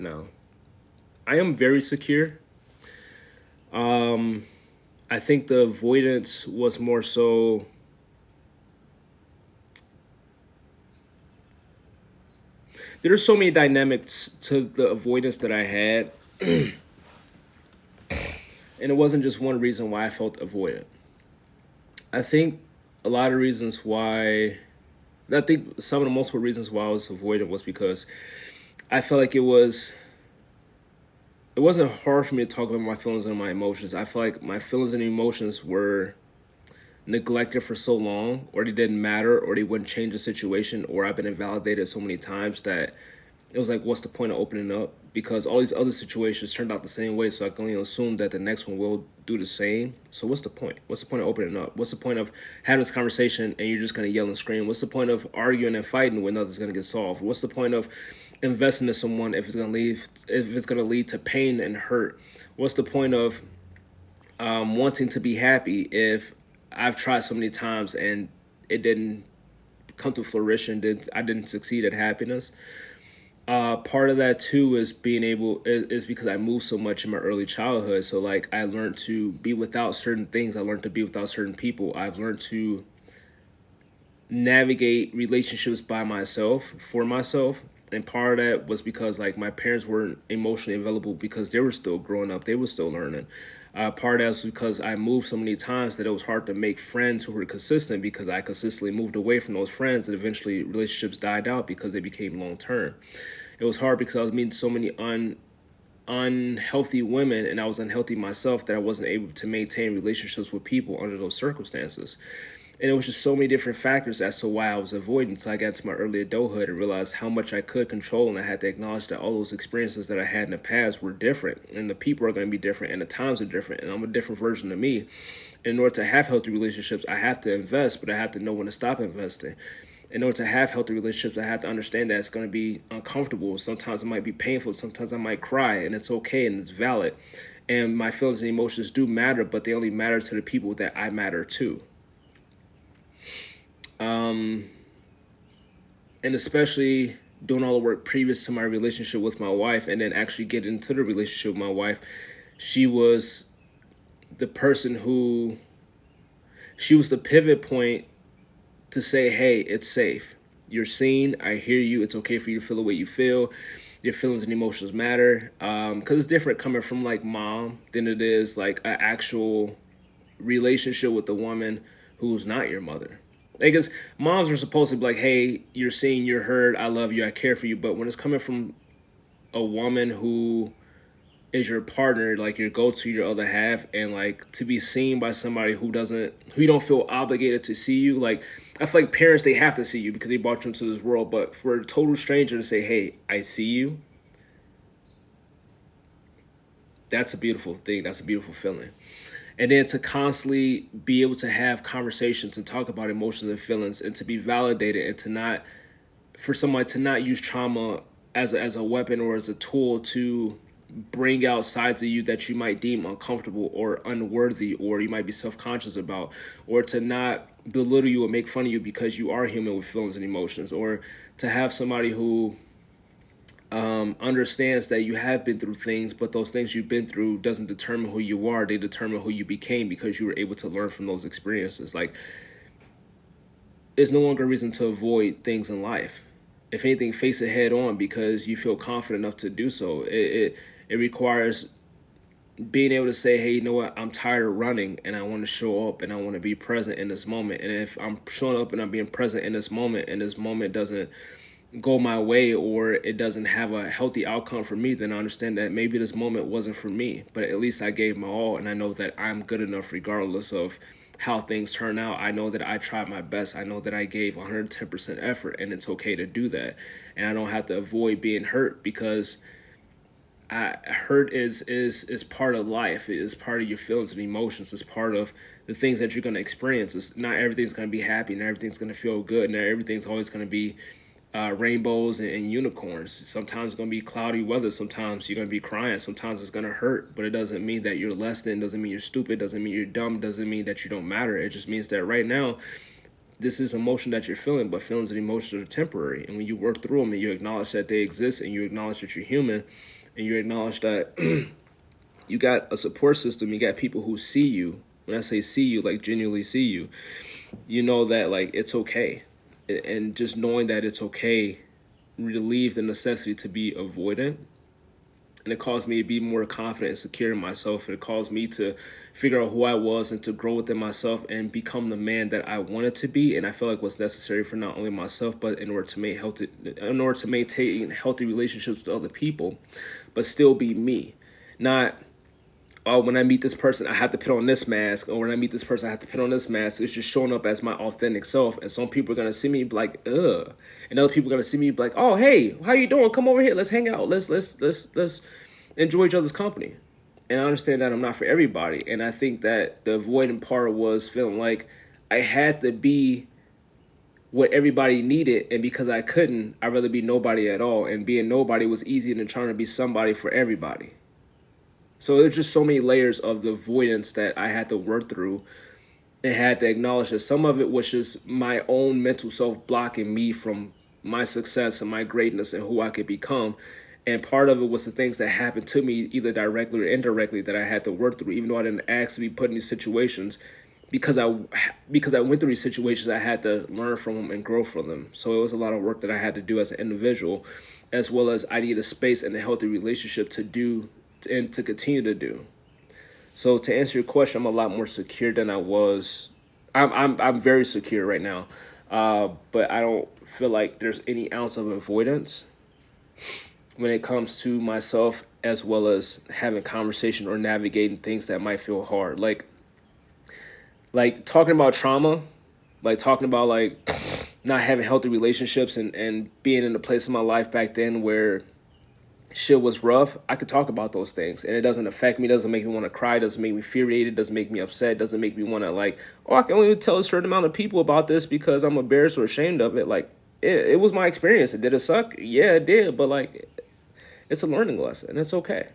now. I am very secure. Um, I think the avoidance was more so. There's so many dynamics to the avoidance that I had, and it wasn't just one reason why I felt avoidant. I think a lot of reasons why. I think some of the multiple reasons why I was avoidant was because I felt like it wasn't hard for me to talk about my feelings and my emotions. I feel like my feelings and emotions were neglected for so long, or they didn't matter, or they wouldn't change the situation, or I've been invalidated so many times that it was like, what's the point of opening up? Because all these other situations turned out the same way, so I can only assume that the next one will do the same. So what's the point? What's the point of opening up? What's the point of having this conversation and you're just gonna yell and scream? What's the point of arguing and fighting when nothing's gonna get solved? What's the point of investing in someone if it's gonna lead to pain and hurt? What's the point of wanting to be happy if I've tried so many times and it didn't come to fruition? I didn't succeed at happiness. Part of that too is is because I moved so much in my early childhood. So like I learned to be without certain things. I learned to be without certain people. I've learned to navigate relationships by myself for myself. And part of that was because like my parents weren't emotionally available because they were still growing up. They were still learning. Part of that was because I moved so many times that it was hard to make friends who were consistent because I consistently moved away from those friends, and eventually relationships died out because they became long term. It was hard because I was meeting so many unhealthy women, and I was unhealthy myself, that I wasn't able to maintain relationships with people under those circumstances. And it was just so many different factors as to why I was avoiding until I got to my early adulthood and realized how much I could control. And I had to acknowledge that all those experiences that I had in the past were different, and the people are going to be different, and the times are different, and I'm a different version of me. In order to have healthy relationships, I have to invest, but I have to know when to stop investing. In order to have healthy relationships, I have to understand that it's going to be uncomfortable. Sometimes it might be painful. Sometimes I might cry, and it's okay and it's valid. And my feelings and emotions do matter, but they only matter to the people that I matter to. And especially doing all the work previous to my relationship with my wife, and then actually get into the relationship with my wife, she was the person who, she was the pivot point to say, hey, it's safe. You're seen. I hear you. It's okay for you to feel the way you feel. Your feelings and emotions matter. Because it's different coming from like mom than it is like an actual relationship with the woman who's not your mother. Because moms are supposed to be like, hey, you're seen, you're heard, I love you, I care for you. But when it's coming from a woman who is your partner, like your go-to, your other half, and like to be seen by somebody who you don't feel obligated to see you, like I feel like parents, they have to see you because they brought you into this world. But for a total stranger to say, hey, I see you, that's a beautiful thing. That's a beautiful feeling. And then to constantly be able to have conversations and talk about emotions and feelings, and to be validated, and to not, for somebody to not use trauma as a weapon or as a tool to bring out sides of you that you might deem uncomfortable or unworthy, or you might be self-conscious about, or to not belittle you or make fun of you because you are human with feelings and emotions, or to have somebody who understands that you have been through things, but those things you've been through doesn't determine who you are. They determine who you became because you were able to learn from those experiences. Like, there's no longer a reason to avoid things in life. If anything, face it head on because you feel confident enough to do so. It requires being able to say, hey, you know what, I'm tired of running and I want to show up and I want to be present in this moment. And if I'm showing up and I'm being present in this moment, and this moment doesn't go my way, or it doesn't have a healthy outcome for me, then I understand that maybe this moment wasn't for me. But at least I gave my all, and I know that I'm good enough regardless of how things turn out. I know that I tried my best. I know that I gave 110% effort, and it's okay to do that. And I don't have to avoid being hurt because hurt is part of life. It is part of your feelings and emotions. It's part of the things that you're going to experience. It's not everything's going to be happy, not everything's going to feel good, not everything's always going to be rainbows and unicorns. Sometimes it's going to be cloudy weather. Sometimes you're going to be crying. Sometimes it's going to hurt, but it doesn't mean that you're less than, doesn't mean you're stupid, doesn't mean you're dumb, doesn't mean that you don't matter. It just means that right now this is emotion that you're feeling, but feelings and emotions are temporary. And when you work through them and you acknowledge that they exist and you acknowledge that you're human and you acknowledge that you got a support system, you got people who see you. When I say see you, like genuinely see you, you know that like it's okay. And just knowing that it's okay relieve the necessity to be avoidant, and it caused me to be more confident and secure in myself. It caused me to figure out who I was and to grow within myself and become the man that I wanted to be. And I feel like what's necessary for not only myself, but in order to maintain healthy relationships with other people, but still be me. Not, oh, when I meet this person, I have to put on this mask, or when I meet this person, I have to put on this mask. It's just showing up as my authentic self. And some people are gonna see me like, ugh, and other people are gonna see me like, oh, hey, how you doing? Come over here, let's hang out, let's enjoy each other's company. And I understand that I'm not for everybody, and I think that the avoidant part was feeling like I had to be what everybody needed, and because I couldn't, I'd rather be nobody at all. And being nobody was easier than trying to be somebody for everybody. So there's just so many layers of the avoidance that I had to work through and had to acknowledge that some of it was just my own mental self blocking me from my success and my greatness and who I could become. And part of it was the things that happened to me, either directly or indirectly, that I had to work through, even though I didn't ask to be put in these situations. Because I went through these situations, I had to learn from them and grow from them. So it was a lot of work that I had to do as an individual, as well as I need a space and a healthy relationship to do and to continue to do. So to answer your question, I'm a lot more secure than I was. I'm very secure right now, but I don't feel like there's any ounce of avoidance when it comes to myself, as well as having conversation or navigating things that might feel hard. Like talking about trauma, like talking about like not having healthy relationships and being in a place in my life back then where shit was rough. I could talk about those things and it doesn't affect me, doesn't make me want to cry, doesn't make me infuriated, doesn't make me upset, doesn't make me want to like, oh, I can only tell a certain amount of people about this because I'm embarrassed or ashamed of it. Like it was my experience. Did it suck? Yeah, it did. But like, it's a learning lesson and it's okay.